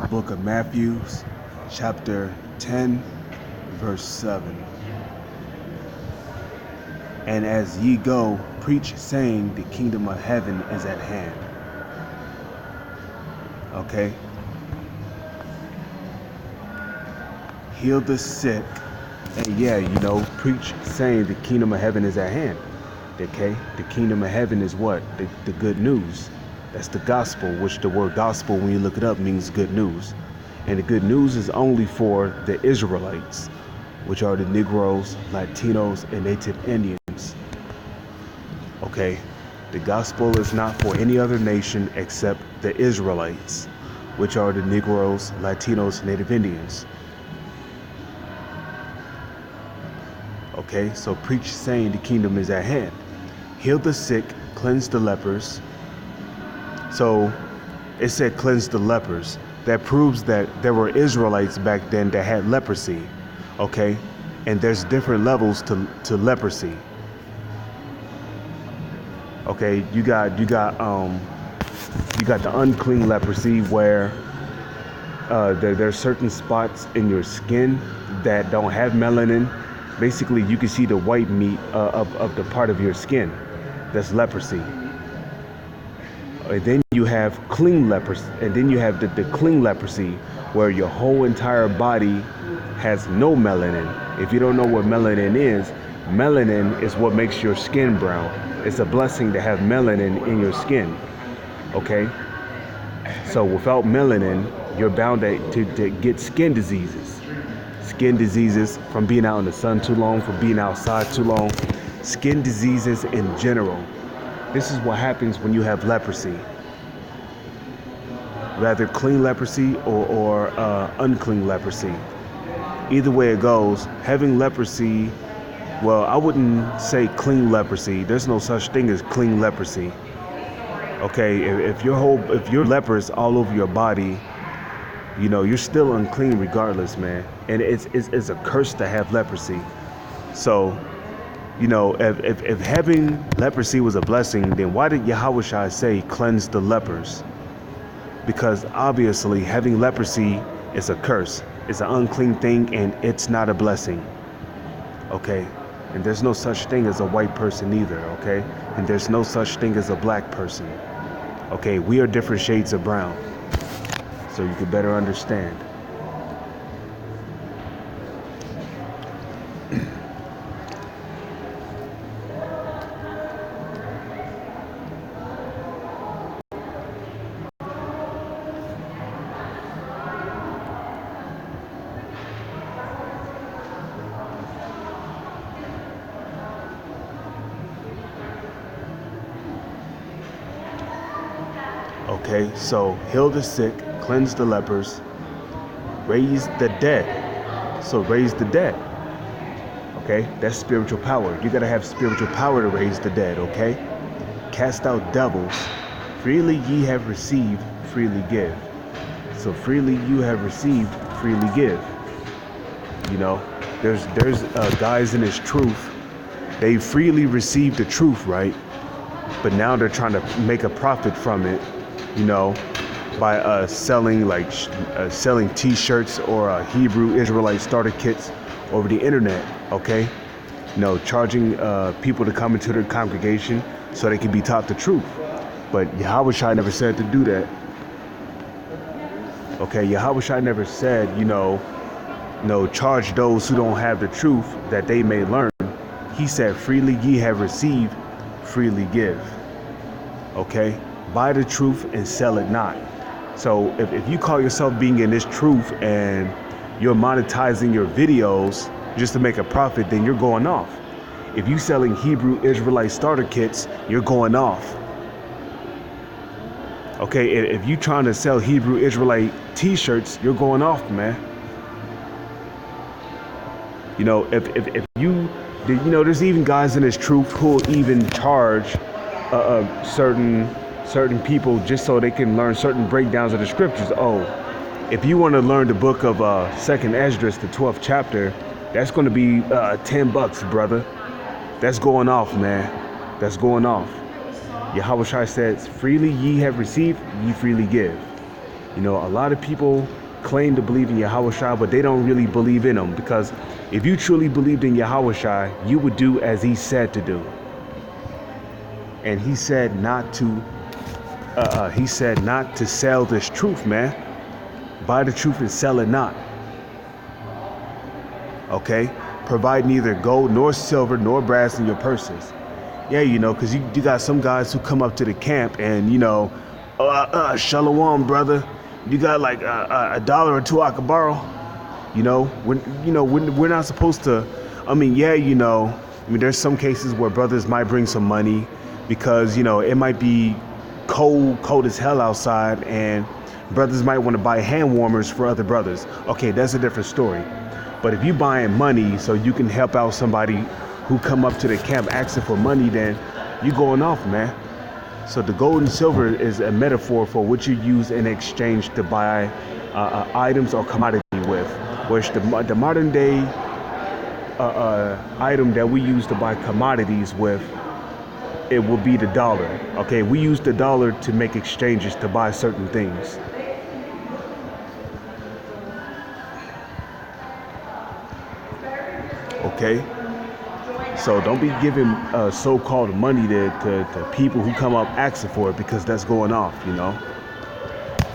Book of Matthew, chapter 10, verse 7. And as ye go, preach, saying, the kingdom of heaven is at hand. Okay? Heal the sick. And preach, saying, the kingdom of heaven is at hand. Okay? The kingdom of heaven is what? The good news. That's the gospel, which the word gospel, when you look it up, means good news. And the good news is only for the Israelites, which are the Negroes, Latinos, and Native Indians. Okay? The gospel is not for any other nation except the Israelites, which are the Negroes, Latinos, Native Indians. Okay? So preach, saying the kingdom is at hand. Heal the sick, cleanse the lepers. So it said cleanse the lepers. That proves that there were Israelites back then that had leprosy. Okay? And there's different levels to leprosy. Okay, you got the unclean leprosy where there's certain spots in your skin that don't have melanin. Basically, you can see the white meat of the part of your skin. That's leprosy. And then you have clean leprosy, and then you have the clean leprosy where your whole entire body has no melanin. If you don't know what melanin is what makes your skin brown. It's a blessing to have melanin in your skin. Okay? So without melanin, you're bound to get skin diseases. Skin diseases from being out in the sun too long, from being outside too long. Skin diseases in general. This is what happens when you have leprosy. Rather clean leprosy or unclean leprosy. Either way it goes, having leprosy, well, I wouldn't say clean leprosy. There's no such thing as clean leprosy. Okay, if you're lepers all over your body, you're still unclean regardless, man. And it's a curse to have leprosy. So, if having leprosy was a blessing, then why did Yahushua say cleanse the lepers? Because obviously having leprosy is a curse. It's an unclean thing and it's not a blessing. Okay? And there's no such thing as a white person either, okay? And there's no such thing as a black person. Okay? We are different shades of brown. So you can better understand. Okay, so heal the sick, cleanse the lepers, raise the dead. So raise the dead. Okay, that's spiritual power. You gotta have spiritual power to raise the dead, okay? Cast out devils. Freely ye have received, freely give. So freely you have received, freely give. There's guys in this truth. They freely received the truth, right? But now they're trying to make a profit from it. By selling T-shirts or Hebrew Israelite starter kits over the internet, okay? Charging people to come into their congregation so they can be taught the truth. But Yahushua never said to do that. Okay, Yahushua never said, charge those who don't have the truth that they may learn. He said, freely ye have received, freely give. Okay? Buy the truth and sell it not. So if you call yourself being in this truth and you're monetizing your videos just to make a profit, then you're going off. If you're selling Hebrew Israelite starter kits, you're going off. Okay, if you're trying to sell Hebrew Israelite T-shirts, you're going off, man. If you, there's even guys in this truth who will even charge certain people just so they can learn certain breakdowns of the scriptures. Oh, if you want to learn the book of 2nd Esdras, the 12th chapter, that's going to be $10, brother. That's going off, man. That's going off. Yahushua says, freely ye have received, ye freely give. You know, a lot of people claim to believe in Yahweh Shai, but they don't really believe in him, because if you truly believed in Yahweh Shai, you would do as he said to do. And he said not to sell this truth, man. Buy the truth and sell it not. Okay? Provide neither gold nor silver nor brass in your purses. Yeah, you know, because you got some guys who come up to the camp and, you know, shalom, brother. You got like a dollar or two I could borrow. You know, we're not supposed to. I mean, yeah, you know, there's some cases where brothers might bring some money because, you know, it might be cold as hell outside, and brothers might want to buy hand warmers for other brothers. Okay, that's a different story. But if you buying money so you can help out somebody who come up to the camp asking for money, then you going off, man. So the gold and silver is a metaphor for what you use in exchange to buy items or commodity with, which the modern day item that we use to buy commodities with, it will be the dollar. Okay, we use the dollar to make exchanges to buy certain things. Okay, so don't be giving so-called money to people who come up asking for it, because that's going off, you know.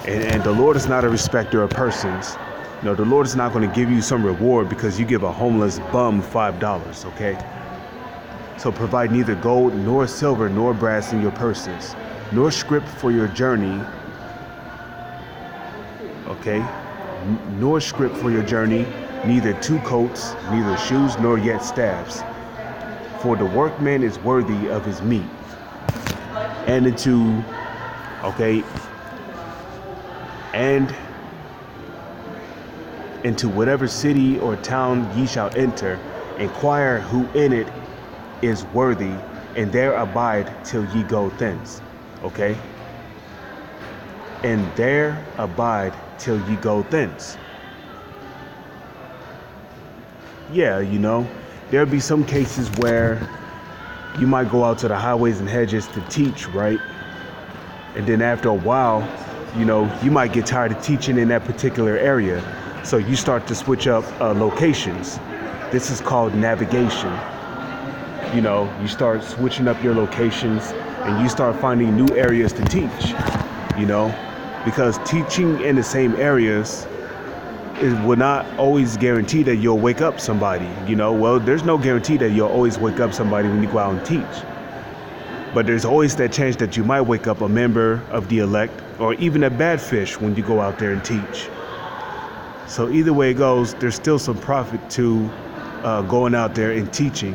And the Lord is not a respecter of persons. You know, the Lord is not going to give you some reward because you give a homeless bum $5, okay? So provide neither gold nor silver nor brass in your purses, nor scrip for your journey, okay? Nor scrip for your journey, neither two coats, neither shoes, nor yet staffs. For the workman is worthy of his meat. And into whatever city or town ye shall enter, inquire who in it is worthy, and there abide till ye go thence. Okay? And there abide till ye go thence. Yeah, you know, there'll be some cases where you might go out to the highways and hedges to teach, right? And then after a while, you know, you might get tired of teaching in that particular area. So you start to switch up locations. This is called navigation. You know, you start switching up your locations and you start finding new areas to teach, you know, because teaching in the same areas will not always guarantee that you'll wake up somebody, you know. Well, there's no guarantee that you'll always wake up somebody when you go out and teach. But there's always that chance that you might wake up a member of the elect or even a bad fish when you go out there and teach. So either way it goes, there's still some profit to going out there and teaching.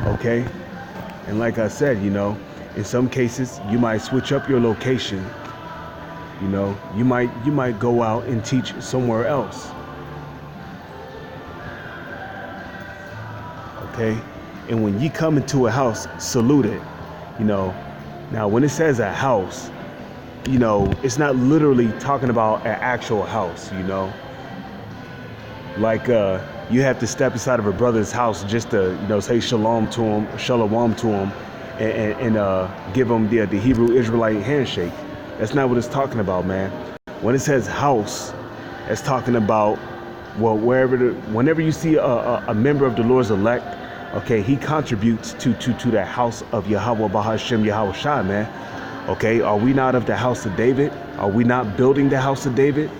Okay? And like I said, you know, in some cases, you might switch up your location. You know, you might go out and teach somewhere else. Okay? And when you come into a house, salute it. You know, now when it says a house, you know, it's not literally talking about an actual house, you know. Like you have to step inside of a brother's house just to, you know, say shalom to him, and give them the Hebrew Israelite handshake. That's not what it's talking about, man. When it says house, it's talking about, well, whenever you see a member of the Lord's elect, okay, he contributes to the house of Yahweh Bahashem Yahweh Shai, man. Okay, are we not of the house of David? Are we not building the house of David?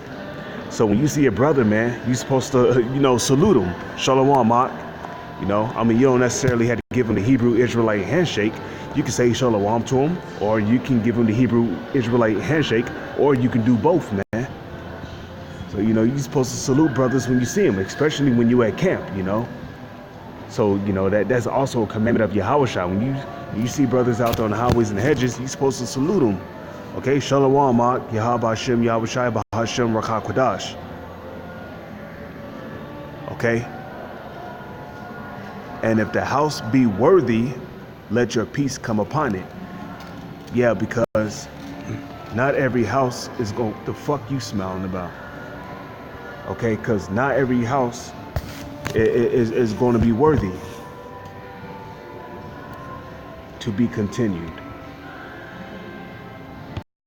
So when you see a brother, man, you're supposed to, you know, salute him. Shalom, Mark. You know, I mean, you don't necessarily have to give him the Hebrew Israelite handshake. You can say shalom to him, or you can give him the Hebrew Israelite handshake, or you can do both, man. So, you know, you're supposed to salute brothers when you see them, especially when you're at camp, you know. So, you know, that's also a commandment of Yahushua. When you see brothers out there on the highways and hedges, you're supposed to salute them. Okay, Shalom, Mark, Yahweh Hashem, Yahushua, Bahashem, Rakha Kodash. Okay? And if the house be worthy, let your peace come upon it. Yeah, because not every house is going to fuck you smiling about. Okay, because not every house is going to be worthy to be continued.